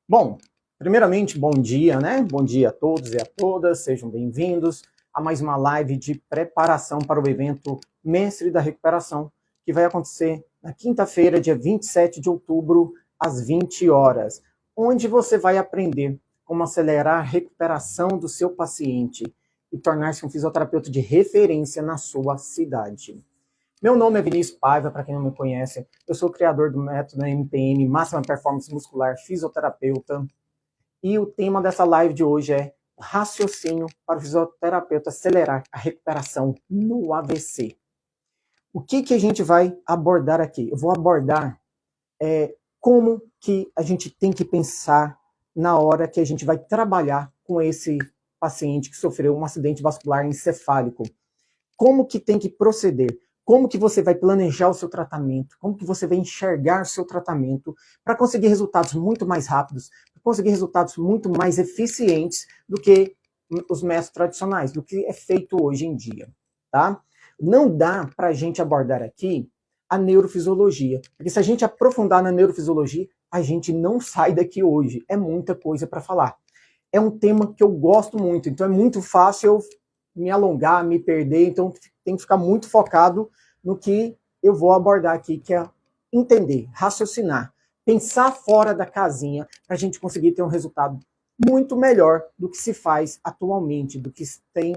Bom, primeiramente, bom dia, né? Bom dia a todos e a todas, sejam bem-vindos a mais uma live de preparação para o evento Mestre da Recuperação, que vai acontecer na quinta-feira, dia 27 de outubro, às 20 horas, onde você vai aprender como acelerar a recuperação do seu paciente e tornar-se um fisioterapeuta de referência na sua cidade. Meu nome é Vinícius Paiva, para quem não me conhece, eu sou o criador do método MPM, Máxima Performance Muscular, fisioterapeuta, e o tema dessa live de hoje é raciocínio para o fisioterapeuta acelerar a recuperação no AVC. O que a gente vai abordar aqui? Eu vou abordar como que a gente tem que pensar na hora que a gente vai trabalhar com esse paciente que sofreu um acidente vascular encefálico. Como que tem que proceder? Como que você vai planejar o seu tratamento? Como que você vai enxergar o seu tratamento para conseguir resultados muito mais rápidos, para conseguir resultados muito mais eficientes do que os métodos tradicionais, do que é feito hoje em dia, tá? Não dá para a gente abordar aqui a neurofisiologia, porque se a gente aprofundar na neurofisiologia, a gente não sai daqui hoje. É muita coisa para falar. É um tema que eu gosto muito, então é muito fácil eu me alongar, me perder, então tem que ficar muito focado no que eu vou abordar aqui, que é entender, raciocinar, pensar fora da casinha para a gente conseguir ter um resultado muito melhor do que se faz atualmente, do que se tem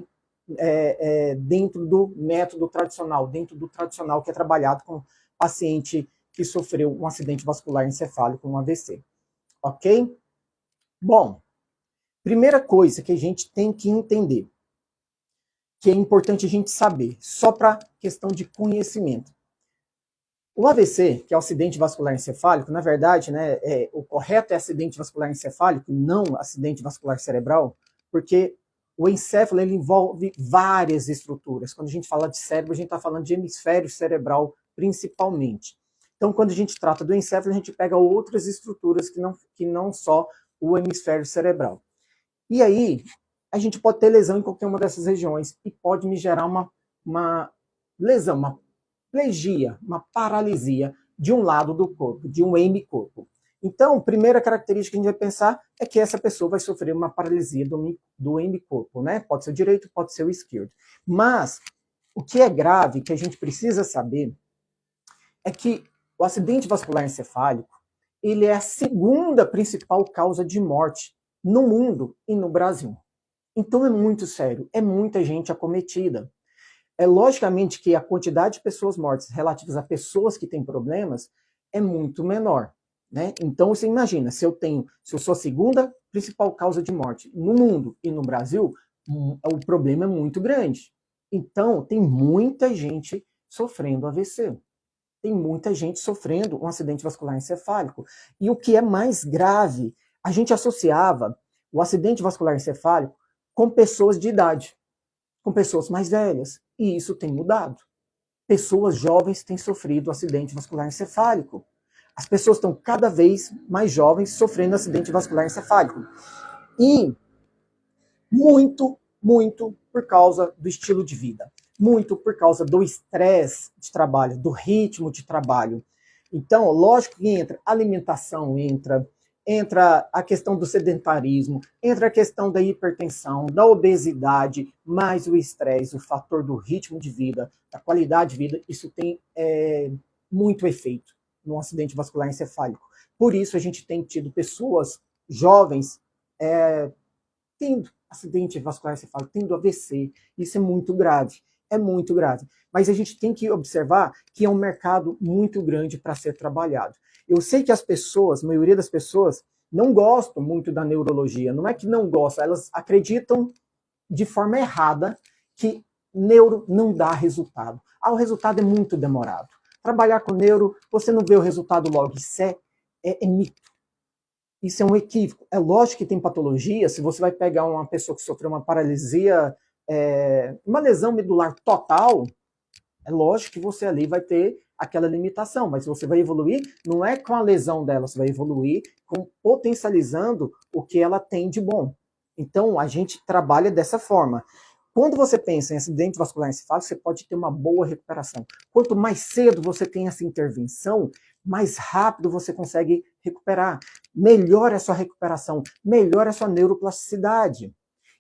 dentro do método tradicional, dentro do tradicional que é trabalhado com paciente que sofreu um acidente vascular encefálico, um AVC. Ok? Bom, primeira coisa que a gente tem que entender, que é importante a gente saber, só para questão de conhecimento. O AVC, que é o acidente vascular encefálico, na verdade, né, o correto é acidente vascular encefálico, não acidente vascular cerebral, porque o encéfalo ele envolve várias estruturas. Quando a gente fala de cérebro, a gente está falando de hemisfério cerebral principalmente. Então, quando a gente trata do encéfalo, a gente pega outras estruturas que não só o hemisfério cerebral. E aí, a gente pode ter lesão em qualquer uma dessas regiões e pode me gerar uma lesão, uma plegia, uma paralisia de um lado do corpo, de um hemicorpo. Então, primeira característica que a gente vai pensar é que essa pessoa vai sofrer uma paralisia do hemicorpo, né? Pode ser o direito, pode ser o esquerdo. Mas, o que é grave, que a gente precisa saber, é que o acidente vascular encefálico, ele é a segunda principal causa de morte no mundo e no Brasil. Então é muito sério, é muita gente acometida. É logicamente que a quantidade de pessoas mortas relativas a pessoas que têm problemas é muito menor, né? Então você imagina, se eu sou a segunda principal causa de morte no mundo e no Brasil, o problema é muito grande. Então tem muita gente sofrendo AVC. Tem muita gente sofrendo um acidente vascular encefálico. E o que é mais grave, a gente associava o acidente vascular encefálico com pessoas de idade, com pessoas mais velhas. E isso tem mudado. Pessoas jovens têm sofrido acidente vascular encefálico. As pessoas estão cada vez mais jovens sofrendo acidente vascular encefálico. E muito por causa do estilo de vida. Muito por causa do estresse de trabalho, do ritmo de trabalho. Então, lógico que entra alimentação, entra a questão do sedentarismo, entra a questão da hipertensão, da obesidade, mais o estresse, o fator do ritmo de vida, da qualidade de vida, isso tem muito efeito no acidente vascular encefálico. Por isso a gente tem tido pessoas jovens tendo acidente vascular encefálico, tendo AVC. Isso é muito grave. É muito grave. Mas a gente tem que observar que é um mercado muito grande para ser trabalhado. Eu sei que as pessoas, a maioria das pessoas, não gostam muito da neurologia. Não é que não gostam, elas acreditam de forma errada que neuro não dá resultado. O resultado é muito demorado. Trabalhar com neuro, você não vê o resultado logo. Isso é mito. Isso é um equívoco. É lógico que tem patologia, se você vai pegar uma pessoa que sofreu uma paralisia, uma lesão medular total, é lógico que você ali vai ter aquela limitação, mas você vai evoluir, não é com a lesão dela, você vai evoluir potencializando o que ela tem de bom. Então, a gente trabalha dessa forma. Quando você pensa em acidente vascular encefálico, você pode ter uma boa recuperação. Quanto mais cedo você tem essa intervenção, mais rápido você consegue recuperar. Melhora a sua recuperação, melhora a sua neuroplasticidade.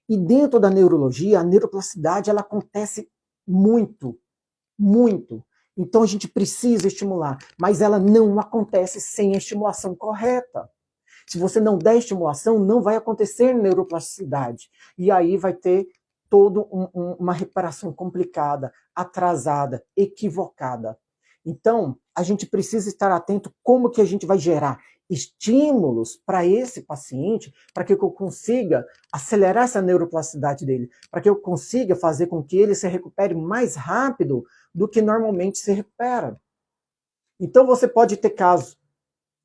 E dentro da neurologia, a neuroplasticidade ela acontece muito, muito. Então a gente precisa estimular, mas ela não acontece sem a estimulação correta. Se você não der estimulação, não vai acontecer neuroplasticidade. E aí vai ter toda uma recuperação complicada, atrasada, equivocada. Então, a gente precisa estar atento como que a gente vai gerar estímulos para esse paciente, para que eu consiga acelerar essa neuroplasticidade dele, para que eu consiga fazer com que ele se recupere mais rápido do que normalmente se recupera. Então você pode ter casos,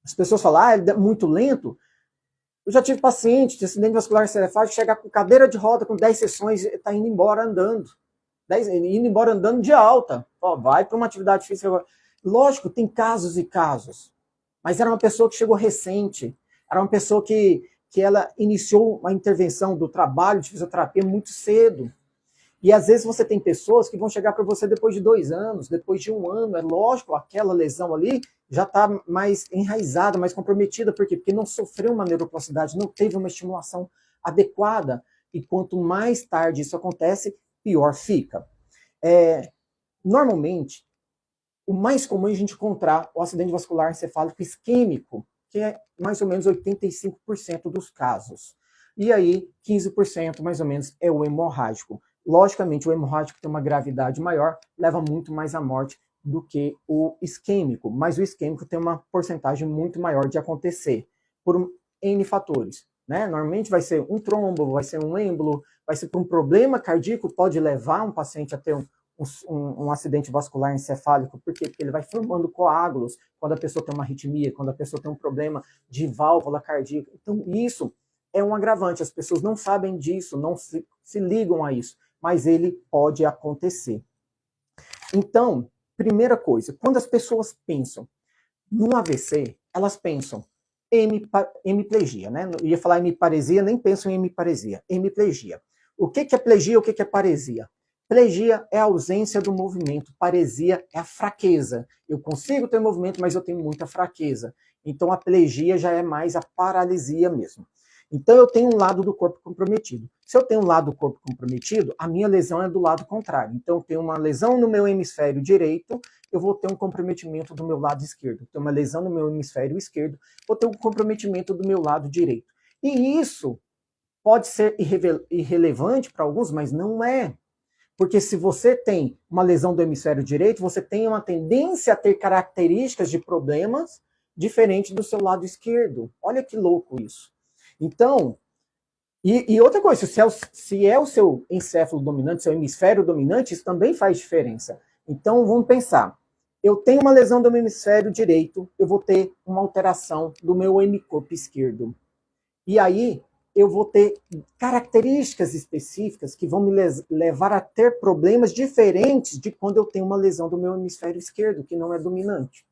as pessoas falam, ele é muito lento. Eu já tive paciente de acidente vascular cerebral que chega com cadeira de roda com 10 sessões e está indo embora andando. Indo embora andando de alta. Vai para uma atividade física. Lógico, tem casos e casos. Mas era uma pessoa que chegou recente. Era uma pessoa que ela iniciou uma intervenção do trabalho de fisioterapia muito cedo. E às vezes você tem pessoas que vão chegar para você depois de 2 anos, depois de 1 ano. É lógico, aquela lesão ali já está mais enraizada, mais comprometida. Por quê? Porque não sofreu uma neuroplasticidade, não teve uma estimulação adequada. E quanto mais tarde isso acontece, pior fica. Normalmente, o mais comum é a gente encontrar o acidente vascular encefálico isquêmico, que é mais ou menos 85% dos casos. E aí, 15% mais ou menos é o hemorrágico. Logicamente, o hemorrágico tem uma gravidade maior, leva muito mais à morte do que o isquêmico, mas o isquêmico tem uma porcentagem muito maior de acontecer, por N fatores. Né? Normalmente vai ser um trombo, vai ser um êmbolo, vai ser por um problema cardíaco, pode levar um paciente a ter um acidente vascular encefálico, porque ele vai formando coágulos quando a pessoa tem uma arritmia, quando a pessoa tem um problema de válvula cardíaca. Então, isso é um agravante. As pessoas não sabem disso, não se ligam a isso, mas ele pode acontecer. Então, primeira coisa, quando as pessoas pensam no AVC, elas pensam hemiplegia, né? Eu ia falar hemiparesia, nem pensam em hemiparesia. Hemiplegia. O que é plegia, o que é paresia? Plegia é a ausência do movimento, paresia é a fraqueza. Eu consigo ter movimento, mas eu tenho muita fraqueza. Então a plegia já é mais a paralisia mesmo. Então eu tenho um lado do corpo comprometido. Se eu tenho um lado do corpo comprometido, a minha lesão é do lado contrário. Então eu tenho uma lesão no meu hemisfério direito, eu vou ter um comprometimento do meu lado esquerdo. Tenho uma lesão no meu hemisfério esquerdo, vou ter um comprometimento do meu lado direito. E isso pode ser irrelevante para alguns, mas não é. Porque se você tem uma lesão do hemisfério direito, você tem uma tendência a ter características de problemas diferentes do seu lado esquerdo. Olha que louco isso. Então, e outra coisa, se é o seu encéfalo dominante, seu hemisfério dominante, isso também faz diferença. Então, vamos pensar. Eu tenho uma lesão do meu hemisfério direito, eu vou ter uma alteração do meu hemicorpo esquerdo. E aí, eu vou ter características específicas que vão me levar a ter problemas diferentes de quando eu tenho uma lesão do meu hemisfério esquerdo, que não é dominante.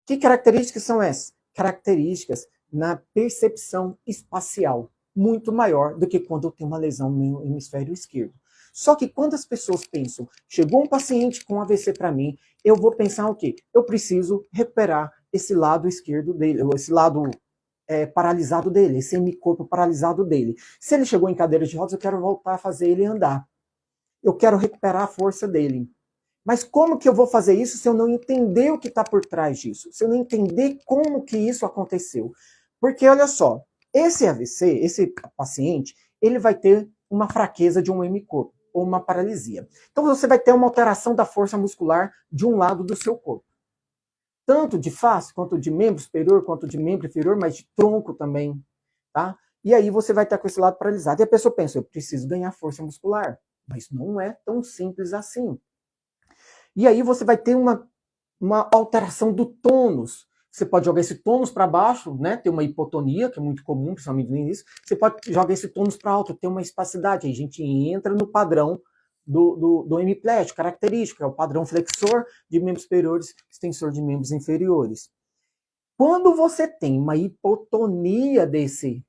Que características são essas? Características na percepção espacial, muito maior do que quando eu tenho uma lesão no meu hemisfério esquerdo. Só que quando as pessoas pensam, chegou um paciente com AVC para mim, eu vou pensar o quê? Eu preciso recuperar esse lado esquerdo dele, esse lado paralisado dele, esse hemicorpo paralisado dele. Se ele chegou em cadeira de rodas, eu quero voltar a fazer ele andar. Eu quero recuperar a força dele. Mas como que eu vou fazer isso se eu não entender o que está por trás disso? Se eu não entender como que isso aconteceu? Porque, olha só, esse AVC, esse paciente, ele vai ter uma fraqueza de um hemicorpo, ou uma paralisia. Então você vai ter uma alteração da força muscular de um lado do seu corpo. Tanto de face, quanto de membro superior, quanto de membro inferior, mas de tronco também, tá? E aí você vai estar com esse lado paralisado. E a pessoa pensa, eu preciso ganhar força muscular. Mas não é tão simples assim. E aí você vai ter uma alteração do tônus. Você pode jogar esse tônus para baixo, né? Ter uma hipotonia, que é muito comum, principalmente no início. Você pode jogar esse tônus para alto, ter uma espacidade. Aí a gente entra no padrão do hemiplégico, característico, é o padrão flexor de membros superiores, extensor de membros inferiores. Quando você tem uma hipotonia desse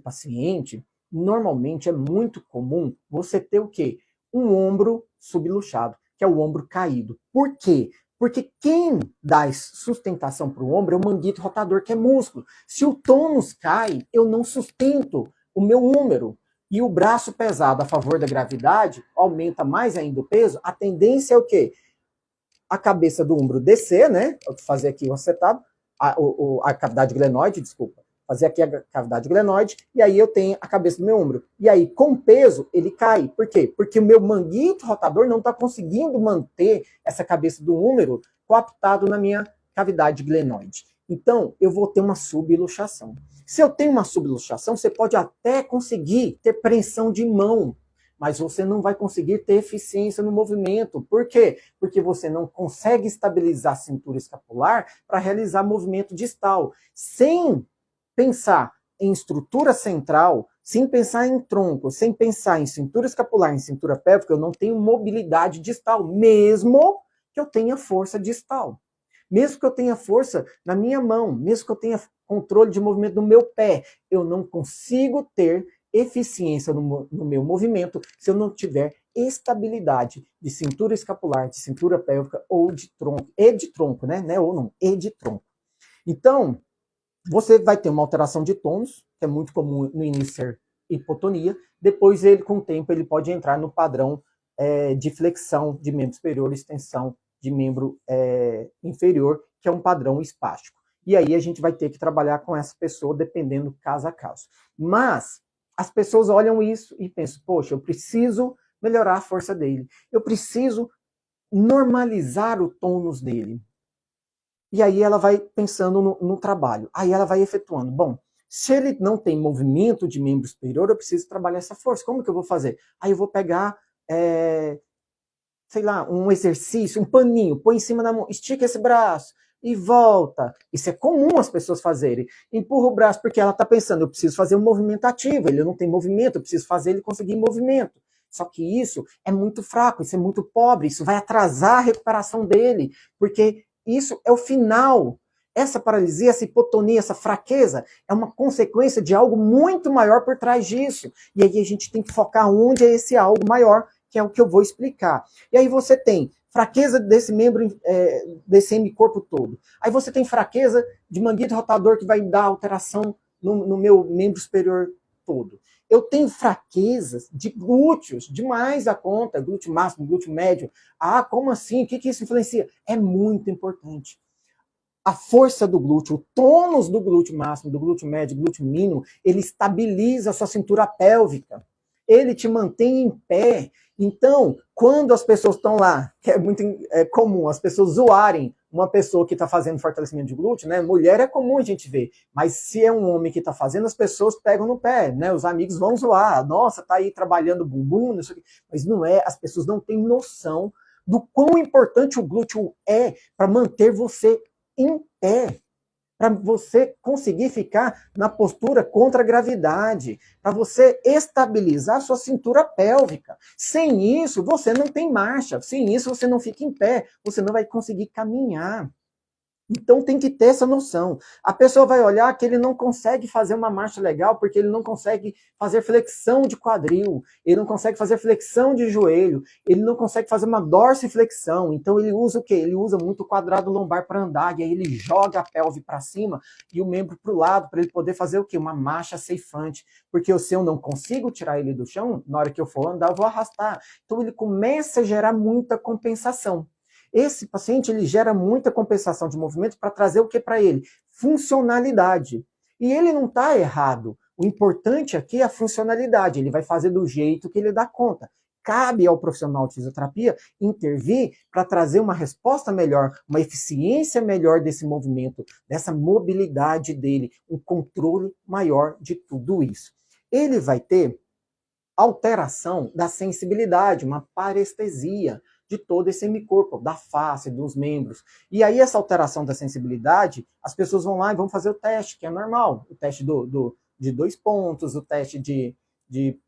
paciente, normalmente é muito comum você ter o quê? Um ombro subluxado, que é o ombro caído. Por quê? Porque quem dá sustentação para o ombro é o manguito rotador, que é músculo. Se o tônus cai, eu não sustento o meu húmero. E o braço pesado a favor da gravidade aumenta mais ainda o peso. A tendência é o quê? A cabeça do ombro descer, né? Eu vou fazer aqui o acetado, a cavidade glenoide, desculpa. Fazer aqui a cavidade glenoide, e aí eu tenho a cabeça do meu ombro. E aí, com peso, ele cai. Por quê? Porque o meu manguito rotador não está conseguindo manter essa cabeça do húmero coaptado na minha cavidade glenoide. Então, eu vou ter uma subluxação. Se eu tenho uma subluxação, você pode até conseguir ter preensão de mão, mas você não vai conseguir ter eficiência no movimento. Por quê? Porque você não consegue estabilizar a cintura escapular para realizar movimento distal. Sem pensar em estrutura central, sem pensar em tronco, sem pensar em cintura escapular, em cintura pélvica, eu não tenho mobilidade distal, mesmo que eu tenha força distal. Mesmo que eu tenha força na minha mão, mesmo que eu tenha controle de movimento no meu pé, eu não consigo ter eficiência no meu movimento se eu não tiver estabilidade de cintura escapular, de cintura pélvica ou de tronco, e de tronco, né? Ou não, e de tronco. Então, você vai ter uma alteração de tônus, que é muito comum no início ser hipotonia. Depois, ele, com o tempo, ele pode entrar no padrão de flexão de membro superior, extensão de membro inferior, que é um padrão espástico. E aí a gente vai ter que trabalhar com essa pessoa, dependendo caso a caso. Mas as pessoas olham isso e pensam, poxa, eu preciso melhorar a força dele. Eu preciso normalizar o tônus dele. E aí ela vai pensando no trabalho. Aí ela vai efetuando. Bom, se ele não tem movimento de membro superior, eu preciso trabalhar essa força. Como que eu vou fazer? Aí eu vou pegar, sei lá, um exercício, um paninho, põe em cima da mão, estica esse braço e volta. Isso é comum as pessoas fazerem. Empurra o braço porque ela está pensando, eu preciso fazer um movimento ativo, ele não tem movimento, eu preciso fazer ele conseguir movimento. Só que isso é muito fraco, isso é muito pobre, isso vai atrasar a recuperação dele, porque isso é o final. Essa paralisia, essa hipotonia, essa fraqueza é uma consequência de algo muito maior por trás disso. E aí a gente tem que focar onde é esse algo maior, que é o que eu vou explicar. E aí você tem fraqueza desse membro, desse hemicorpo todo. Aí você tem fraqueza de manguito rotador, que vai dar alteração no meu membro superior todo. Eu tenho fraquezas de glúteos, demais a conta, glúteo máximo, glúteo médio. Ah, como assim? O que isso influencia? É muito importante. A força do glúteo, o tônus do glúteo máximo, do glúteo médio, do glúteo mínimo, ele estabiliza a sua cintura pélvica. Ele te mantém em pé. Então, quando as pessoas estão lá, que é muito comum, as pessoas zoarem uma pessoa que está fazendo fortalecimento de glúteo, né? Mulher é comum a gente ver, mas se é um homem que está fazendo, as pessoas pegam no pé, né? Os amigos vão zoar, nossa, tá aí trabalhando bumbum, não sei o quê. Mas não é, as pessoas não têm noção do quão importante o glúteo é para manter você em pé, para você conseguir ficar na postura contra a gravidade, para você estabilizar a sua cintura pélvica. Sem isso, você não tem marcha. Sem isso, você não fica em pé. Você não vai conseguir caminhar. Então tem que ter essa noção. A pessoa vai olhar que ele não consegue fazer uma marcha legal porque ele não consegue fazer flexão de quadril, ele não consegue fazer flexão de joelho, ele não consegue fazer uma dorsiflexão. Então ele usa o quê? Ele usa muito o quadrado lombar para andar, e aí ele joga a pelve para cima e o membro para o lado para ele poder fazer o quê? Uma marcha ceifante. Porque se eu não consigo tirar ele do chão, na hora que eu for andar, eu vou arrastar. Então ele começa a gerar muita compensação. Esse paciente, ele gera muita compensação de movimento para trazer o que para ele? Funcionalidade. E ele não está errado. O importante aqui é a funcionalidade. Ele vai fazer do jeito que ele dá conta. Cabe ao profissional de fisioterapia intervir para trazer uma resposta melhor, uma eficiência melhor desse movimento, dessa mobilidade dele, um controle maior de tudo isso. Ele vai ter alteração da sensibilidade, uma parestesia de todo esse hemicorpo, da face, dos membros. E aí essa alteração da sensibilidade, as pessoas vão lá e vão fazer o teste, que é normal. O teste de 2 pontos, o teste de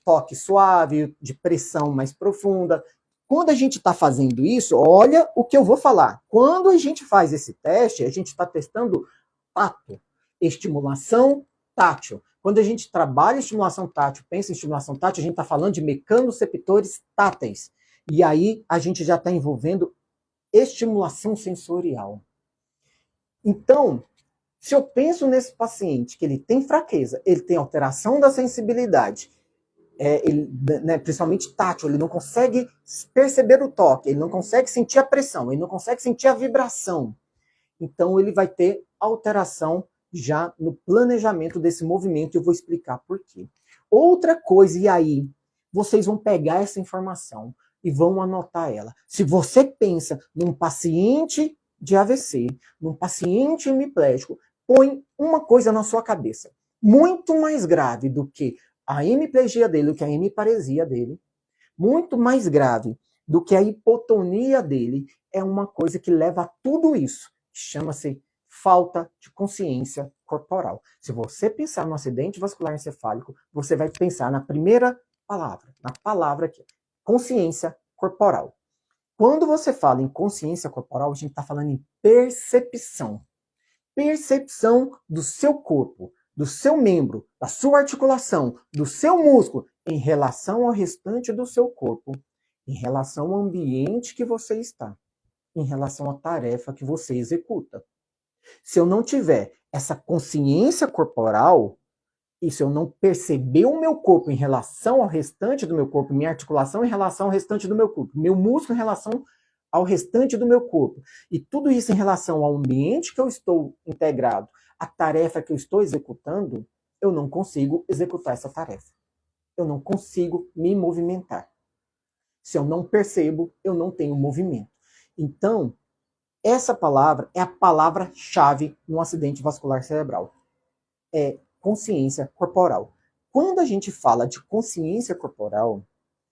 toque suave, de pressão mais profunda. Quando a gente está fazendo isso, olha o que eu vou falar. Quando a gente faz esse teste, a gente está testando tato, estimulação tátil. Quando a gente trabalha estimulação tátil, pensa em estimulação tátil, a gente está falando de mecanoceptores táteis. E aí a gente já está envolvendo estimulação sensorial. Então, se eu penso nesse paciente que ele tem fraqueza, ele tem alteração da sensibilidade, principalmente tátil, ele não consegue perceber o toque, ele não consegue sentir a pressão, ele não consegue sentir a vibração. Então ele vai ter alteração já no planejamento desse movimento, e eu vou explicar por quê. Outra coisa, e aí vocês vão pegar essa informação e vão anotar ela. Se você pensa num paciente de AVC, num paciente hemiplégico, põe uma coisa na sua cabeça. Muito mais grave do que a hemiplegia dele, do que a hemiparesia dele, muito mais grave do que a hipotonia dele, é uma coisa que leva a tudo isso. Chama-se falta de consciência corporal. Se você pensar no acidente vascular encefálico, você vai pensar na primeira palavra, na palavra aqui, consciência corporal. Quando você fala em consciência corporal, a gente está falando em percepção. Percepção do seu corpo, do seu membro, da sua articulação, do seu músculo, em relação ao restante do seu corpo, em relação ao ambiente que você está, em relação à tarefa que você executa. Se eu não tiver essa consciência corporal, e se eu não perceber o meu corpo em relação ao restante do meu corpo, minha articulação em relação ao restante do meu corpo, meu músculo em relação ao restante do meu corpo, e tudo isso em relação ao ambiente que eu estou integrado, a tarefa que eu estou executando, eu não consigo executar essa tarefa. Eu não consigo me movimentar. Se eu não percebo, eu não tenho movimento. Então, essa palavra é a palavra-chave no acidente vascular cerebral. É consciência corporal. Quando a gente fala de consciência corporal,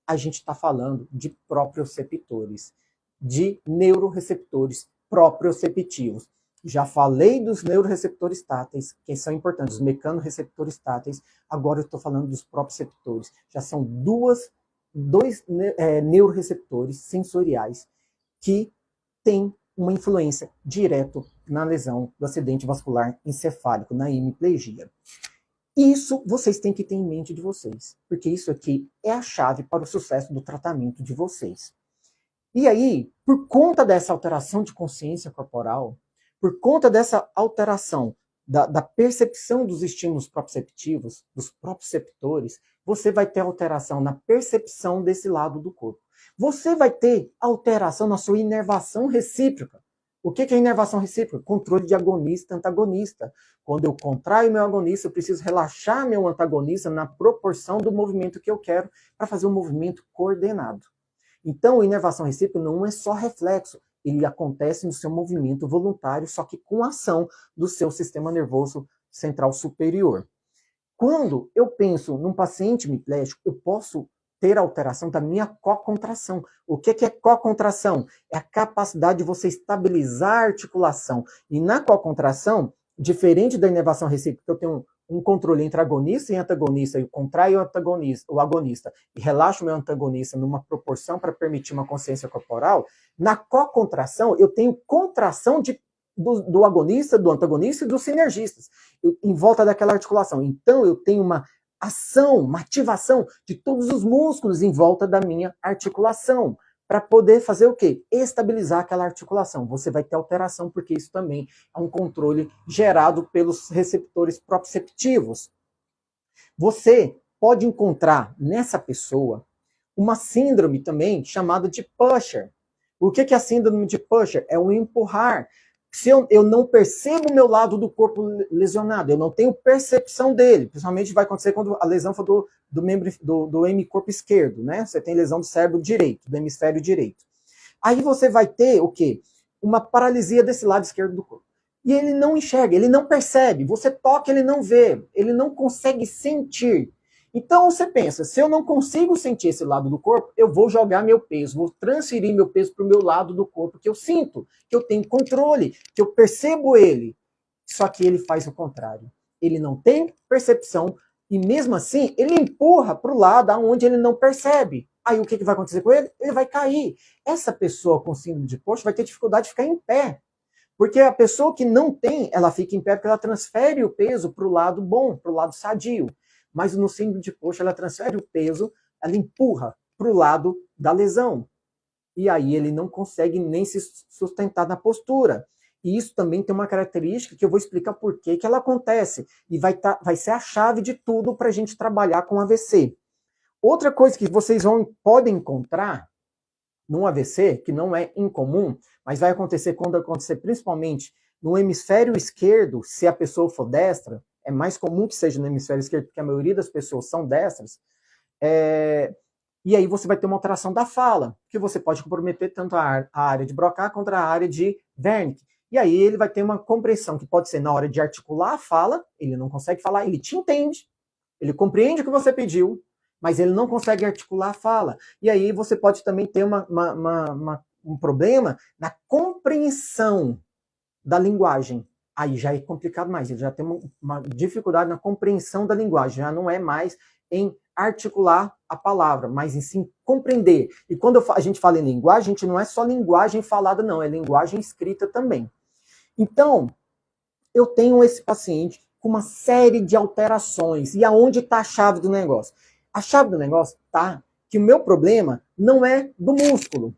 a gente está falando de proprioceptores, de neuroreceptores proprioceptivos. Já falei dos neuroreceptores táteis, que são importantes, os mecanorreceptores táteis. Agora eu estou falando dos proprioceptores. Já são dois neuroreceptores sensoriais que têm uma influência direta na lesão do acidente vascular encefálico, na hemiplegia. Isso vocês têm que ter em mente de vocês, porque isso aqui é a chave para o sucesso do tratamento de vocês. E aí, por conta dessa alteração de consciência corporal, por conta dessa alteração da percepção dos estímulos proprioceptivos, dos proprioceptores, você vai ter alteração na percepção desse lado do corpo. Você vai ter alteração na sua inervação recíproca. O que é inervação recíproca? Controle de agonista e antagonista. Quando eu contraio meu agonista, eu preciso relaxar meu antagonista na proporção do movimento que eu quero para fazer um movimento coordenado. Então, a inervação recíproca não é só reflexo, ele acontece no seu movimento voluntário, só que com a ação do seu sistema nervoso central superior. Quando eu penso num paciente hemiplégico, eu posso ter alteração da minha cocontração. O que é cocontração? É a capacidade de você estabilizar a articulação. E na cocontração, diferente da inervação recíproca, eu tenho um controle entre agonista e antagonista, eu contraio o agonista e relaxo o meu antagonista numa proporção para permitir uma consciência corporal, na cocontração eu tenho contração do agonista, do antagonista e dos sinergistas em volta daquela articulação. Então eu tenho uma ação, uma ativação de todos os músculos em volta da minha articulação, para poder fazer o quê? Estabilizar aquela articulação. Você vai ter alteração, porque isso também é um controle gerado pelos receptores proprioceptivos. Você pode encontrar nessa pessoa uma síndrome também chamada de Pusher. O que é a síndrome de Pusher? É o empurrar. Se eu não percebo o meu lado do corpo lesionado, eu não tenho percepção dele, principalmente vai acontecer quando a lesão for do hemicorpo esquerdo, né? Você tem lesão do cérebro direito, do hemisfério direito. Aí você vai ter o quê? Uma paralisia desse lado esquerdo do corpo. E ele não enxerga, ele não percebe. Você toca, ele não vê, ele não consegue sentir. Então você pensa, se eu não consigo sentir esse lado do corpo, eu vou jogar meu peso, vou transferir meu peso para o meu lado do corpo que eu sinto, que eu tenho controle, que eu percebo ele. Só que ele faz o contrário. Ele não tem percepção e mesmo assim ele empurra para o lado aonde ele não percebe. Aí o que vai acontecer com ele? Ele vai cair. Essa pessoa com síndrome de Pusher vai ter dificuldade de ficar em pé. Porque a pessoa que não tem, ela fica em pé porque ela transfere o peso para o lado bom, para o lado sadio. Mas no síndrome de Pusher, ela transfere o peso, ela empurra para o lado da lesão. E aí ele não consegue nem se sustentar na postura. E isso também tem uma característica que eu vou explicar por que ela acontece. E vai ser a chave de tudo para a gente trabalhar com AVC. Outra coisa que vocês podem encontrar num AVC, que não é incomum, mas vai acontecer quando acontecer principalmente no hemisfério esquerdo, se a pessoa for destra, é mais comum que seja no hemisfério esquerdo, porque a maioria das pessoas são destras, e aí você vai ter uma alteração da fala, que você pode comprometer tanto a área de Broca quanto a área de Wernicke. E aí ele vai ter uma compreensão que pode ser na hora de articular a fala, ele não consegue falar, ele te entende, ele compreende o que você pediu, mas ele não consegue articular a fala. E aí você pode também ter um problema na compreensão da linguagem. Aí já é complicado mais, ele já tem uma dificuldade na compreensão da linguagem, já não é mais em articular a palavra, mas em sim compreender. E quando a gente fala em linguagem, a gente não é só linguagem falada, não, é linguagem escrita também. Então, eu tenho esse paciente com uma série de alterações. E aonde está a chave do negócio? A chave do negócio está que o meu problema não é do músculo.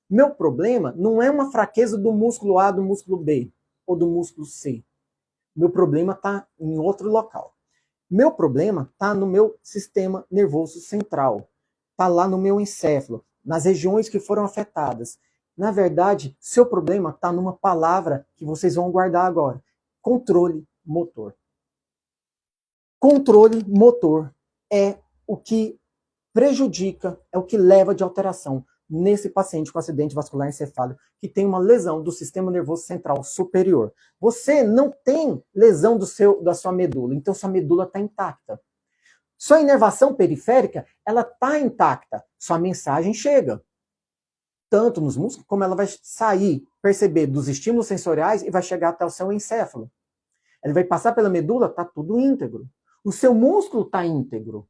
Meu problema não é uma fraqueza do músculo A, do músculo B ou do músculo C. Meu problema está em outro local. Meu problema está no meu sistema nervoso central. Está lá no meu encéfalo, nas regiões que foram afetadas. Na verdade, seu problema está numa palavra que vocês vão guardar agora. Controle motor. Controle motor é o que prejudica, é o que leva de alteração nesse paciente com acidente vascular encefálico que tem uma lesão do sistema nervoso central superior. Você não tem lesão da sua medula, então sua medula está intacta. Sua inervação periférica, ela está intacta, sua mensagem chega. Tanto nos músculos, como ela vai sair, perceber dos estímulos sensoriais e vai chegar até o seu encéfalo. Ele vai passar pela medula, está tudo íntegro. O seu músculo está íntegro.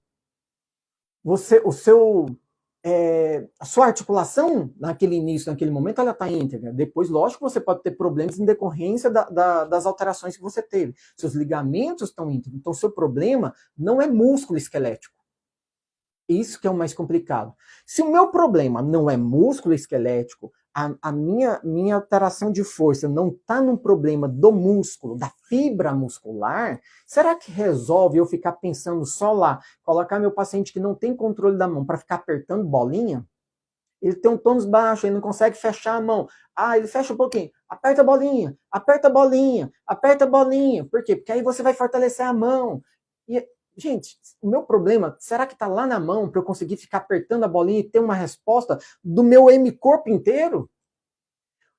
A sua articulação, naquele início, naquele momento, ela está íntegra. Depois, lógico, você pode ter problemas em decorrência das alterações que você teve. Seus ligamentos estão íntegros. Então, seu problema não é músculo esquelético. Isso que é o mais complicado. Se o meu problema não é músculo esquelético, a minha alteração de força não está num problema do músculo, da fibra muscular, será que resolve eu ficar pensando só lá, colocar meu paciente que não tem controle da mão para ficar apertando bolinha? Ele tem um tônus baixo, ele não consegue fechar a mão. Ah, ele fecha um pouquinho. Aperta a bolinha, aperta a bolinha, aperta a bolinha. Por quê? Porque aí você vai fortalecer a mão. E, gente, o meu problema, será que está lá na mão para eu conseguir ficar apertando a bolinha e ter uma resposta do meu hemicorpo inteiro?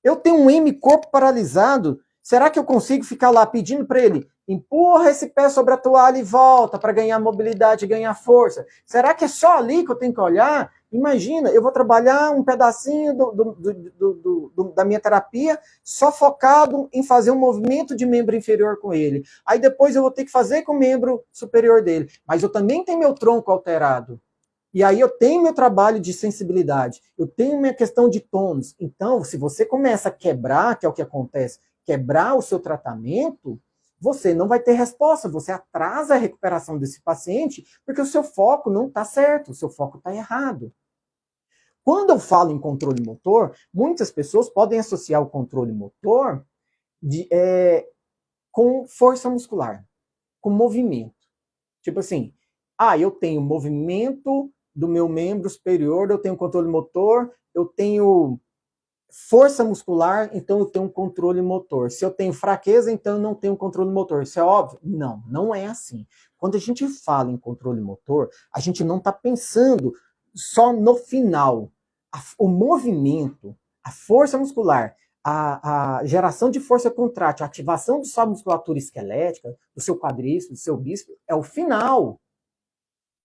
Eu tenho um hemicorpo paralisado. Será que eu consigo ficar lá pedindo para ele, empurra esse pé sobre a toalha e volta para ganhar mobilidade e ganhar força? Será que é só ali que eu tenho que olhar? Imagina, eu vou trabalhar um pedacinho da minha terapia só focado em fazer um movimento de membro inferior com ele. Aí depois eu vou ter que fazer com o membro superior dele. Mas eu também tenho meu tronco alterado. E aí eu tenho meu trabalho de sensibilidade. Eu tenho minha questão de tônus. Então, se você começa a quebrar, que é o que acontece, quebrar o seu tratamento, você não vai ter resposta. Você atrasa a recuperação desse paciente porque o seu foco não está certo, o seu foco está errado. Quando eu falo em controle motor, muitas pessoas podem associar o controle motor com força muscular, com movimento. Tipo assim, eu tenho movimento do meu membro superior, eu tenho controle motor, eu tenho força muscular, então eu tenho um controle motor. Se eu tenho fraqueza, então eu não tenho controle motor. Isso é óbvio? Não, não é assim. Quando a gente fala em controle motor, a gente não está pensando só no final. O movimento, a força muscular, a geração de força contrátil, a ativação de sua musculatura esquelética, do seu quadríceps, do seu bíceps, é o final.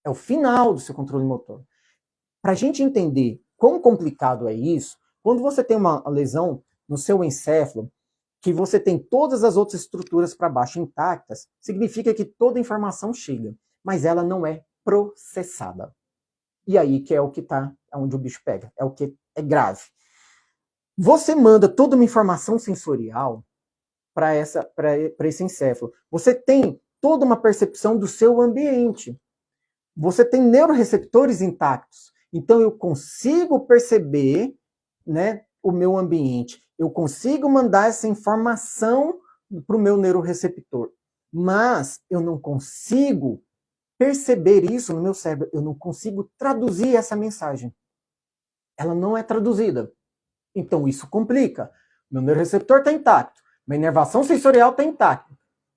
É o final do seu controle motor. Para a gente entender quão complicado é isso, quando você tem uma lesão no seu encéfalo, que você tem todas as outras estruturas para baixo intactas, significa que toda a informação chega, mas ela não é processada. E aí que é o que está, onde o bicho pega, é o que é grave. Você manda toda uma informação sensorial para esse encéfalo. Você tem toda uma percepção do seu ambiente. Você tem neuroreceptores intactos. Então eu consigo perceber né, o meu ambiente. Eu consigo mandar essa informação para o meu neuroreceptor, mas eu não consigo perceber isso no meu cérebro, eu não consigo traduzir essa mensagem. Ela não é traduzida. Então isso complica. Meu neuroreceptor está intacto, minha inervação sensorial está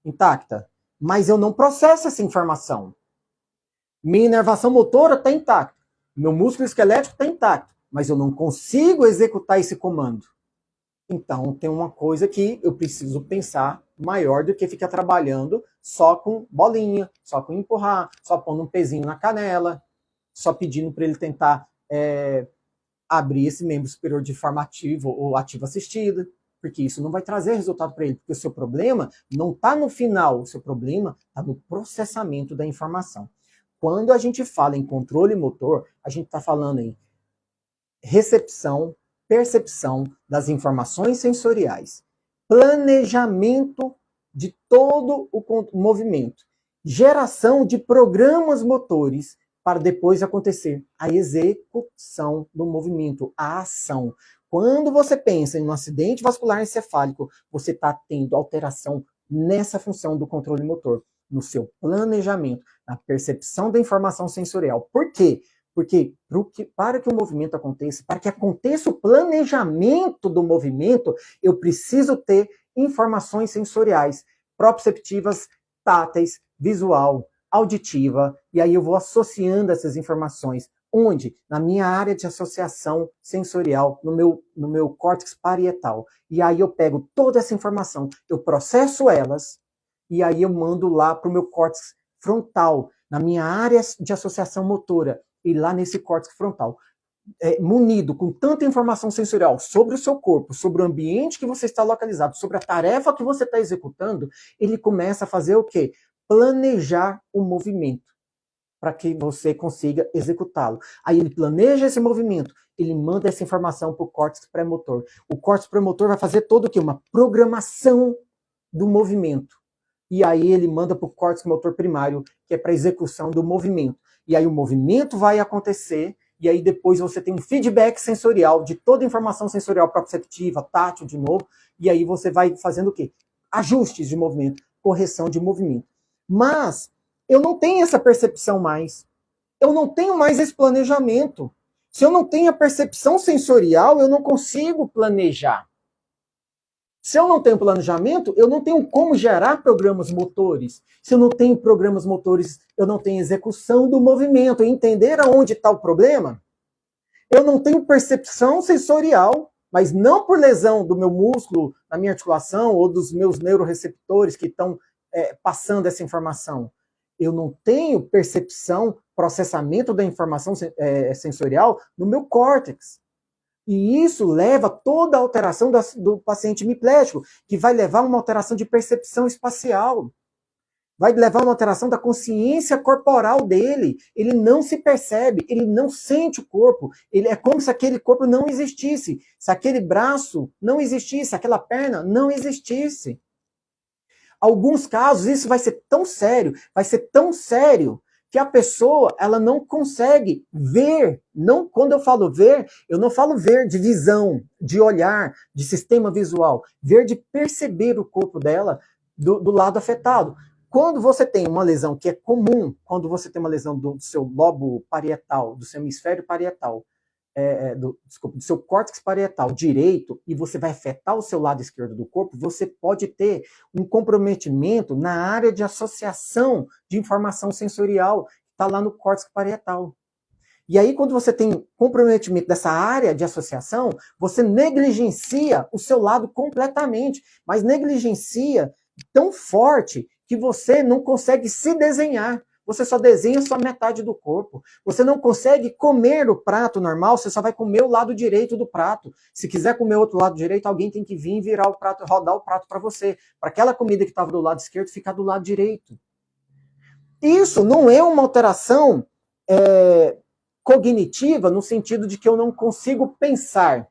intacta, mas eu não processo essa informação. Minha inervação motora está intacta, meu músculo esquelético está intacto, mas eu não consigo executar esse comando. Então tem uma coisa que eu preciso pensar maior do que ficar trabalhando só com bolinha, só com empurrar, só pondo um pezinho na canela, só pedindo para ele tentar abrir esse membro superior de forma ativa ou ativa assistida, porque isso não vai trazer resultado para ele, porque o seu problema não está no final, o seu problema está no processamento da informação. Quando a gente fala em controle motor, a gente está falando em recepção, percepção das informações sensoriais, planejamento de todo o movimento, geração de programas motores para depois acontecer a execução do movimento, a ação. Quando você pensa em um acidente vascular encefálico, você está tendo alteração nessa função do controle motor, no seu planejamento, na percepção da informação sensorial. Por quê? Porque para que o movimento aconteça, para que aconteça o planejamento do movimento, eu preciso ter informações sensoriais, proprioceptivas, táteis, visual, auditiva, e aí eu vou associando essas informações. Onde? Na minha área de associação sensorial, no meu córtex parietal. E aí eu pego toda essa informação, eu processo elas, e aí eu mando lá para o meu córtex frontal, na minha área de associação motora, e lá nesse córtex frontal, munido com tanta informação sensorial sobre o seu corpo, sobre o ambiente que você está localizado, sobre a tarefa que você está executando, ele começa a fazer o quê? Planejar o movimento, para que você consiga executá-lo. Aí ele planeja esse movimento, ele manda essa informação para o córtex pré-motor. O córtex pré-motor vai fazer todo o quê? Uma programação do movimento. E aí ele manda para o córtex motor primário, que é para execução do movimento. E aí o movimento vai acontecer, e aí depois você tem um feedback sensorial de toda a informação sensorial proprioceptiva, tátil de novo, e aí você vai fazendo o quê? Ajustes de movimento, correção de movimento. Mas eu não tenho essa percepção mais. Eu não tenho mais esse planejamento. Se eu não tenho a percepção sensorial, eu não consigo planejar. Se eu não tenho planejamento, eu não tenho como gerar programas motores. Se eu não tenho programas motores, eu não tenho execução do movimento. Entender aonde está o problema? Eu não tenho percepção sensorial, mas não por lesão do meu músculo, da minha articulação ou dos meus neuroreceptores que estão passando essa informação. Eu não tenho percepção, processamento da informação sensorial no meu córtex. E isso leva toda a alteração do paciente hemiplégico, que vai levar a uma alteração de percepção espacial. Vai levar a uma alteração da consciência corporal dele. Ele não se percebe, ele não sente o corpo. É como se aquele corpo não existisse, se aquele braço não existisse, aquela perna não existisse. Alguns casos isso vai ser tão sério, que a pessoa ela não consegue ver. Não, quando eu falo ver, eu não falo ver de visão, de olhar, de sistema visual. Ver de perceber o corpo dela do lado afetado. Quando você tem uma lesão que é comum, quando você tem uma lesão do seu lobo parietal, do seu hemisfério parietal, do seu córtex parietal direito, e você vai afetar o seu lado esquerdo do corpo, você pode ter um comprometimento na área de associação de informação sensorial, que está lá no córtex parietal. E aí, quando você tem comprometimento dessa área de associação, você negligencia o seu lado completamente, mas negligencia tão forte que você não consegue se desenhar. Você só desenha só metade do corpo. Você não consegue comer o prato normal, você só vai comer o lado direito do prato. Se quiser comer o outro lado direito, alguém tem que vir virar o prato, rodar o prato para você. Para aquela comida que estava do lado esquerdo ficar do lado direito. Isso não é uma alteração cognitiva no sentido de que eu não consigo pensar,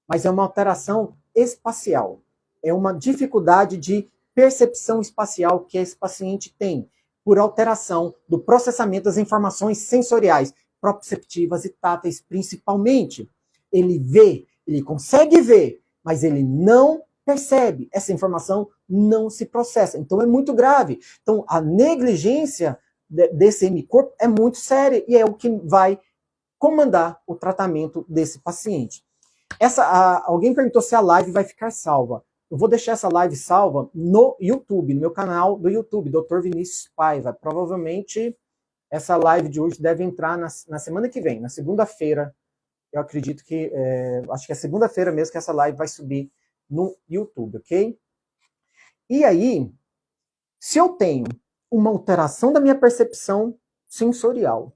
mas é uma alteração espacial. É uma dificuldade de percepção espacial que esse paciente tem, por alteração do processamento das informações sensoriais, proprioceptivas e táteis principalmente. Ele vê, Ele consegue ver, mas ele não percebe. Essa informação não se processa. Então é muito grave. Então a negligência desse hemicorpo é muito séria e é o que vai comandar o tratamento desse paciente. Alguém perguntou se a live vai ficar salva. Eu vou deixar essa live salva no YouTube, no meu canal do YouTube, Dr. Vinícius Paiva. Provavelmente essa live de hoje deve entrar na semana que vem, na segunda-feira. Eu acredito que, acho que é segunda-feira mesmo que essa live vai subir no YouTube, ok? E aí, se eu tenho uma alteração da minha percepção sensorial,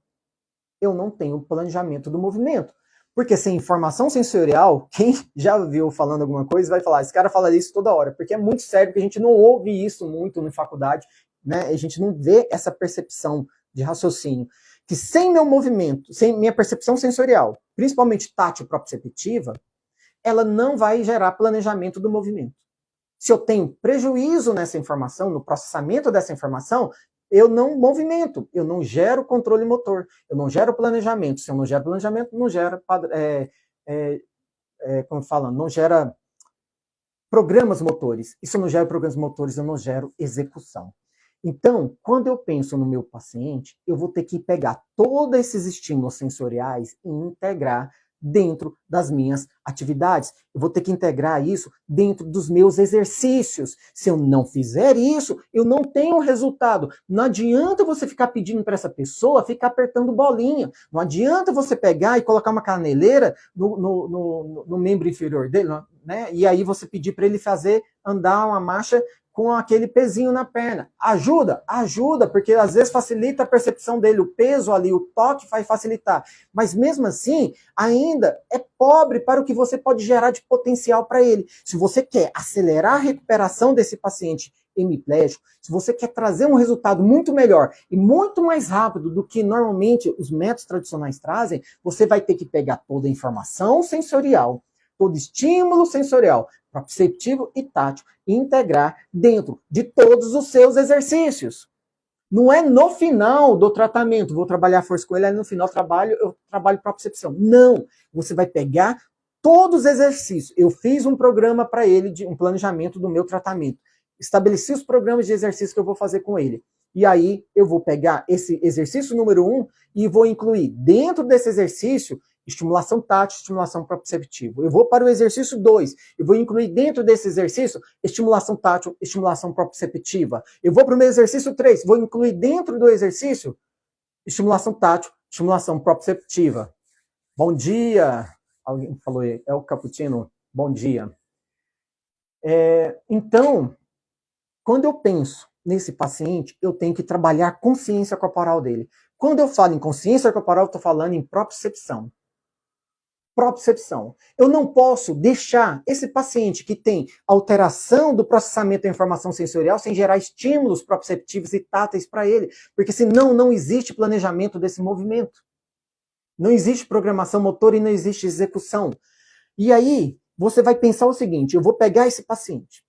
eu não tenho planejamento do movimento. Porque sem informação sensorial, quem já viu falando alguma coisa vai falar, esse cara fala isso toda hora, porque é muito sério, porque a gente não ouve isso muito na faculdade, né? A gente não vê essa percepção de raciocínio. Que sem meu movimento, sem minha percepção sensorial, principalmente tátil proprioceptiva, ela não vai gerar planejamento do movimento. Se eu tenho prejuízo nessa informação, no processamento dessa informação, eu não movimento, eu não gero controle motor, eu não gero planejamento. Se eu não gero planejamento, não gera, como fala, não gera programas motores. E se eu não gero programas motores, eu não gero execução. Então, quando eu penso no meu paciente, eu vou ter que pegar todos esses estímulos sensoriais e integrar dentro das minhas atividades. Eu vou ter que integrar isso dentro dos meus exercícios. Se eu não fizer isso, eu não tenho resultado. Não adianta você ficar pedindo para essa pessoa ficar apertando bolinha. Não adianta você pegar e colocar uma caneleira no membro inferior dele, né? E aí você pedir para ele andar uma marcha com aquele pezinho na perna. Ajuda? Ajuda, porque às vezes facilita a percepção dele, o peso ali, o toque vai facilitar. Mas mesmo assim, ainda é pobre para o que você pode gerar de potencial para ele. Se você quer acelerar a recuperação desse paciente hemiplégico, se você quer trazer um resultado muito melhor e muito mais rápido do que normalmente os métodos tradicionais trazem, você vai ter que pegar toda a informação sensorial, todo estímulo sensorial, proprioceptivo e tátil, e integrar dentro de todos os seus exercícios. Não é no final do tratamento, vou trabalhar força com ele, aí no final eu trabalho propriocepção. Não, você vai pegar todos os exercícios. Eu fiz um programa para ele, um planejamento do meu tratamento. Estabeleci os programas de exercício que eu vou fazer com ele. E aí eu vou pegar esse exercício número 1 e vou incluir dentro desse exercício estimulação tátil, estimulação proprioceptiva. Eu vou para o exercício 2. Eu vou incluir dentro desse exercício estimulação tátil, estimulação proprioceptiva. Eu vou para o meu exercício 3. Vou incluir dentro do exercício estimulação tátil, estimulação proprioceptiva. Bom dia. Alguém falou aí, é o Cappuccino. Bom dia. Então, quando eu penso nesse paciente, eu tenho que trabalhar a consciência corporal dele. Quando eu falo em consciência corporal, eu estou falando em propriocepção. Propriocepção. Eu não posso deixar esse paciente que tem alteração do processamento da informação sensorial sem gerar estímulos proprioceptivos e táteis para ele, porque senão não existe planejamento desse movimento. Não existe programação motor e não existe execução. E aí, você vai pensar o seguinte, eu vou pegar esse paciente,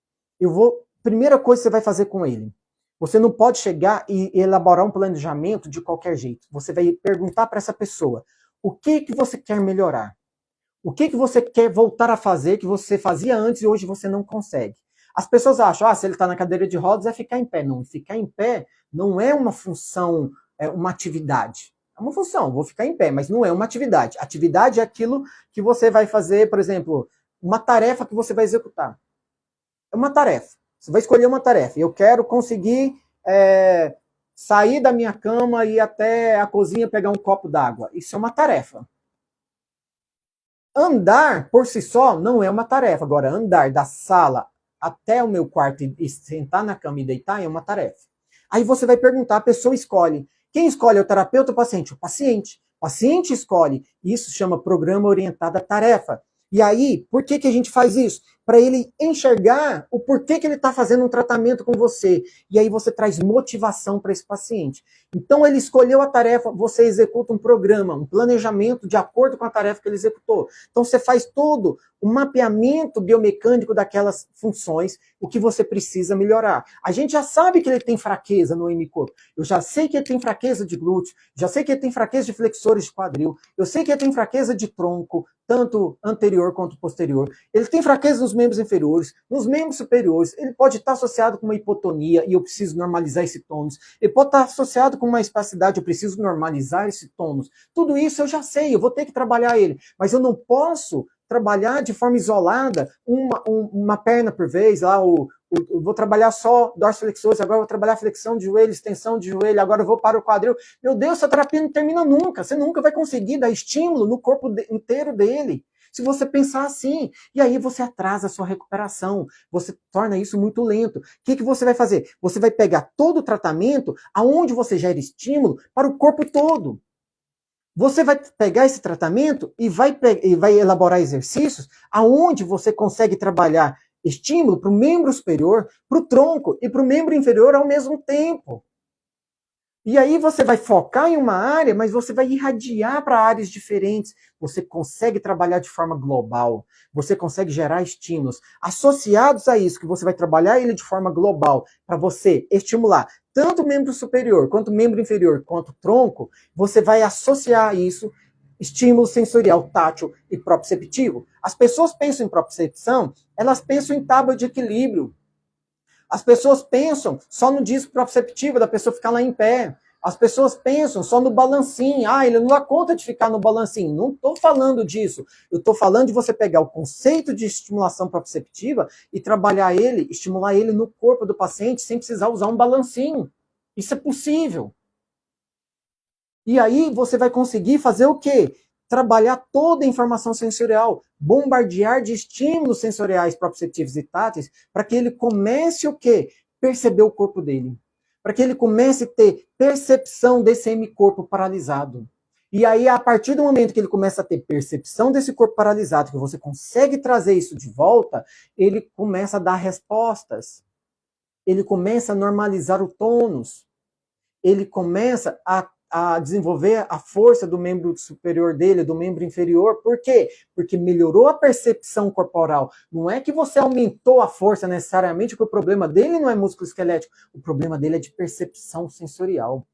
primeira coisa que você vai fazer com ele, você não pode chegar e elaborar um planejamento de qualquer jeito. Você vai perguntar para essa pessoa, o que você quer melhorar? O que você quer voltar a fazer que você fazia antes e hoje você não consegue? As pessoas acham, se ele está na cadeira de rodas é ficar em pé. Não, ficar em pé não é uma função, é uma atividade. É uma função, vou ficar em pé, mas não é uma atividade. Atividade é aquilo que você vai fazer, por exemplo, uma tarefa que você vai executar. É uma tarefa. Você vai escolher uma tarefa. Eu quero conseguir sair da minha cama e ir até a cozinha pegar um copo d'água. Isso é uma tarefa. Andar por si só não é uma tarefa. Agora, andar da sala até o meu quarto e sentar na cama e deitar é uma tarefa. Aí você vai perguntar, a pessoa escolhe. Quem escolhe é o terapeuta ou o paciente? O paciente. O paciente escolhe. Isso chama programa orientado à tarefa. E aí, por que a gente faz isso? Para ele enxergar o porquê que ele está fazendo um tratamento com você. E aí você traz motivação para esse paciente. Então ele escolheu a tarefa, você executa um programa, um planejamento de acordo com a tarefa que ele executou. Então você faz todo um mapeamento biomecânico daquelas funções, o que você precisa melhorar. A gente já sabe que ele tem fraqueza no hemicorpo. Eu já sei que ele tem fraqueza de glúteo, já sei que ele tem fraqueza de flexores de quadril, eu sei que ele tem fraqueza de tronco, tanto anterior quanto posterior. Ele tem fraqueza nos membros inferiores, nos membros superiores. Ele pode estar associado com uma hipotonia e eu preciso normalizar esse tônus. Ele pode estar associado com uma espasticidade, eu preciso normalizar esse tônus. Tudo isso eu já sei, eu vou ter que trabalhar ele. Mas eu não posso trabalhar de forma isolada uma perna por vez, eu vou trabalhar só dorsiflexores, agora eu vou trabalhar flexão de joelho, extensão de joelho, agora eu vou para o quadril. Meu Deus, essa terapia não termina nunca. Você nunca vai conseguir dar estímulo no corpo inteiro dele. Se você pensar assim, e aí você atrasa a sua recuperação, você torna isso muito lento. O que você vai fazer? Você vai pegar todo o tratamento aonde você gera estímulo para o corpo todo. Você vai pegar esse tratamento e vai elaborar exercícios aonde você consegue trabalhar estímulo para o membro superior, para o tronco e para o membro inferior ao mesmo tempo. E aí você vai focar em uma área, mas você vai irradiar para áreas diferentes. Você consegue trabalhar de forma global. Você consegue gerar estímulos. Associados a isso, que você vai trabalhar ele de forma global, para você estimular tanto o membro superior, quanto o membro inferior, quanto o tronco, você vai associar a isso estímulo sensorial, tátil e proprioceptivo. As pessoas pensam em propriocepção, elas pensam em tábua de equilíbrio. As pessoas pensam só no disco proprioceptivo, da pessoa ficar lá em pé. As pessoas pensam só no balancinho. Ele não dá conta de ficar no balancinho. Não estou falando disso. Eu estou falando de você pegar o conceito de estimulação proprioceptiva e trabalhar ele, estimular ele no corpo do paciente sem precisar usar um balancinho. Isso é possível. E aí você vai conseguir fazer o quê? Trabalhar toda a informação sensorial, bombardear de estímulos sensoriais proprioceptivos e táteis, para que ele comece o quê? Perceber o corpo dele. Para que ele comece a ter percepção desse hemicorpo paralisado. E aí, a partir do momento que ele começa a ter percepção desse corpo paralisado, que você consegue trazer isso de volta, ele começa a dar respostas. Ele começa a normalizar o tônus. Ele começa a desenvolver a força do membro superior dele, do membro inferior. Por quê? Porque melhorou a percepção corporal. Não é que você aumentou a força necessariamente, porque o problema dele não é músculo esquelético, o problema dele é de percepção sensorial.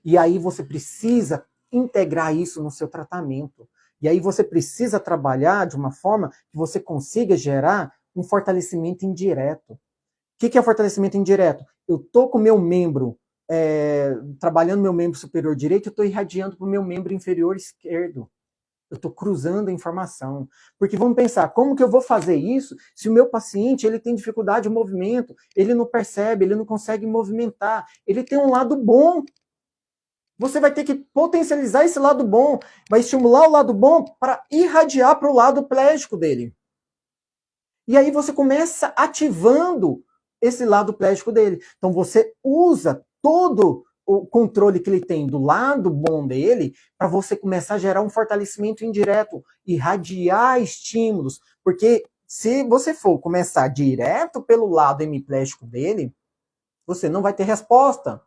E aí você precisa integrar isso no seu tratamento. E aí você precisa trabalhar de uma forma que você consiga gerar um fortalecimento indireto. O que é fortalecimento indireto? Eu estou com o meu membro trabalhando meu membro superior direito, eu estou irradiando para o meu membro inferior esquerdo. Eu estou cruzando a informação. Porque vamos pensar, como que eu vou fazer isso se o meu paciente ele tem dificuldade de movimento, ele não percebe, ele não consegue movimentar, ele tem um lado bom. Você vai ter que potencializar esse lado bom, vai estimular o lado bom para irradiar para o lado plégico dele. E aí você começa ativando esse lado plégico dele. Então você usa todo o controle que ele tem do lado bom dele para você começar a gerar um fortalecimento indireto, irradiar estímulos, porque se você for começar direto pelo lado hemiplégico dele, você não vai ter resposta.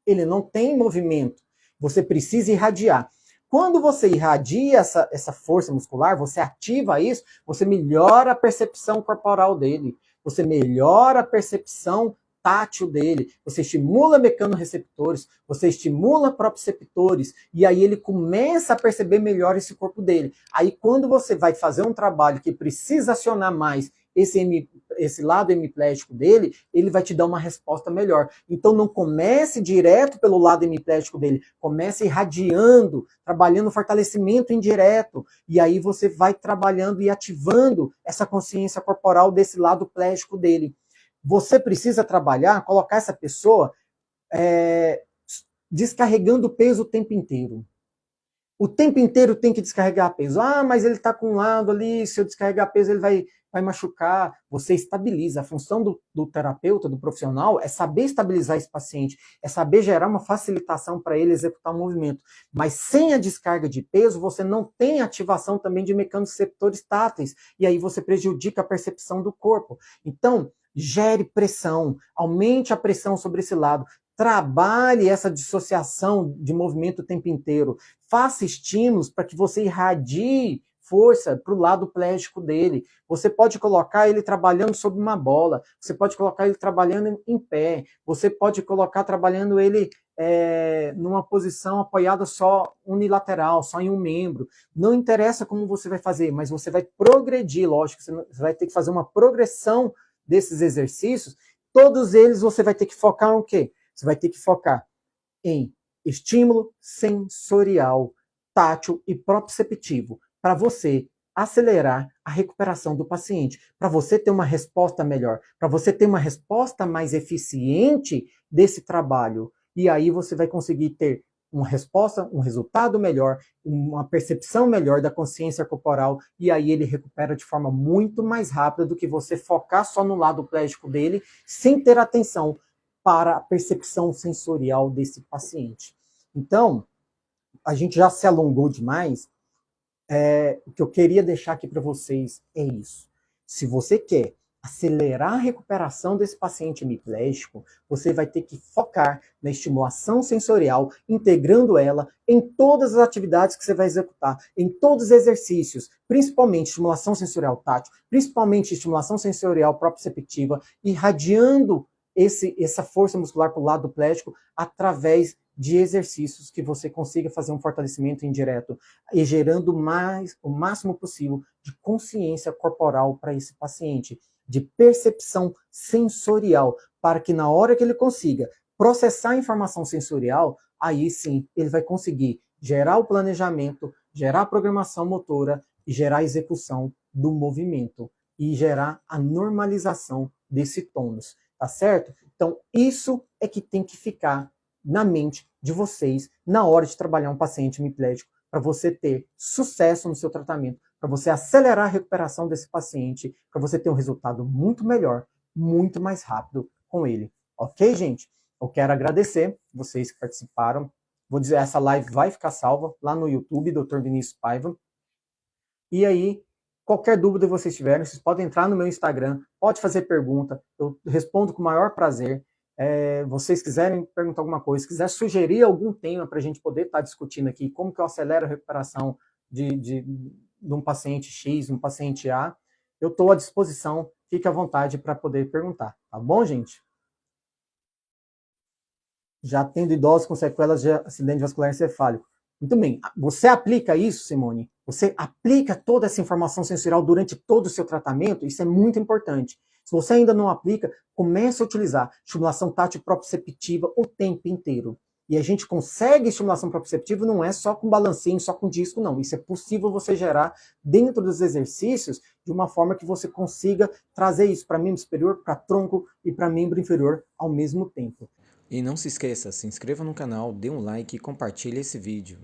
Ele não tem movimento. Você precisa irradiar. Quando você irradia essa força muscular, você ativa isso, você melhora a percepção corporal dele, você melhora a percepção tátil dele, você estimula mecanorreceptores, você estimula proprioceptores, e aí ele começa a perceber melhor esse corpo dele. Aí quando você vai fazer um trabalho que precisa acionar mais esse lado hemiplégico dele, ele vai te dar uma resposta melhor. Então não comece direto pelo lado hemiplégico dele, comece irradiando, trabalhando fortalecimento indireto, e aí você vai trabalhando e ativando essa consciência corporal desse lado plégico dele. Você precisa trabalhar, colocar essa pessoa descarregando peso o tempo inteiro. O tempo inteiro tem que descarregar peso. Mas ele está com um lado ali, se eu descarregar peso ele vai machucar. Você estabiliza. A função do terapeuta, do profissional, é saber estabilizar esse paciente, é saber gerar uma facilitação para ele executar o movimento. Mas sem a descarga de peso, você não tem ativação também de mecanosreceptores táteis, e aí você prejudica a percepção do corpo. Então, gere pressão, aumente a pressão sobre esse lado, trabalhe essa dissociação de movimento o tempo inteiro, faça estímulos para que você irradie força para o lado pléstico dele. Você pode colocar ele trabalhando sobre uma bola, você pode colocar ele trabalhando em pé, você pode colocar trabalhando ele numa posição apoiada só unilateral, só em um membro. Não interessa como você vai fazer, mas você vai progredir, lógico, você vai ter que fazer uma progressão desses exercícios. Todos eles você vai ter que focar no quê? Você vai ter que focar em estímulo sensorial, tátil e proprioceptivo, para você acelerar a recuperação do paciente, para você ter uma resposta melhor, para você ter uma resposta mais eficiente desse trabalho. E aí você vai conseguir ter uma resposta, um resultado melhor, uma percepção melhor da consciência corporal, e aí ele recupera de forma muito mais rápida do que você focar só no lado pléstico dele, sem ter atenção para a percepção sensorial desse paciente. Então, a gente já se alongou demais. O que eu queria deixar aqui para vocês é isso. Se você quer acelerar a recuperação desse paciente hemiplégico, você vai ter que focar na estimulação sensorial, integrando ela em todas as atividades que você vai executar, em todos os exercícios, principalmente estimulação sensorial tátil, principalmente estimulação sensorial proprioceptiva, irradiando essa força muscular para o lado pléstico através de exercícios que você consiga fazer um fortalecimento indireto e gerando o máximo possível de consciência corporal para esse paciente, de percepção sensorial, para que na hora que ele consiga processar a informação sensorial, aí sim ele vai conseguir gerar o planejamento, gerar a programação motora e gerar a execução do movimento e gerar a normalização desse tônus, tá certo? Então isso é que tem que ficar na mente de vocês na hora de trabalhar um paciente hemiplégico, para você ter sucesso no seu tratamento, para você acelerar a recuperação desse paciente, para você ter um resultado muito melhor, muito mais rápido com ele. Ok, gente? Eu quero agradecer vocês que participaram. Vou dizer, essa live vai ficar salva lá no YouTube, Dr. Vinícius Paiva. E aí, qualquer dúvida que vocês tiverem, vocês podem entrar no meu Instagram, pode fazer pergunta, eu respondo com o maior prazer. Vocês quiserem perguntar alguma coisa, quiser sugerir algum tema para a gente poder estar discutindo aqui, como que eu acelero a recuperação de um paciente X, um paciente A, eu estou à disposição, fique à vontade para poder perguntar, tá bom, gente? Já tendo idosos com sequelas de acidente vascular encefálico. Muito bem, você aplica isso, Simone? Você aplica toda essa informação sensorial durante todo o seu tratamento? Isso é muito importante. Se você ainda não aplica, comece a utilizar estimulação tátil proprioceptiva o tempo inteiro. E a gente consegue estimulação proprioceptiva não é só com balancinho, só com disco, não. Isso é possível você gerar dentro dos exercícios de uma forma que você consiga trazer isso para membro superior, para tronco e para membro inferior ao mesmo tempo. E não se esqueça, se inscreva no canal, dê um like e compartilhe esse vídeo.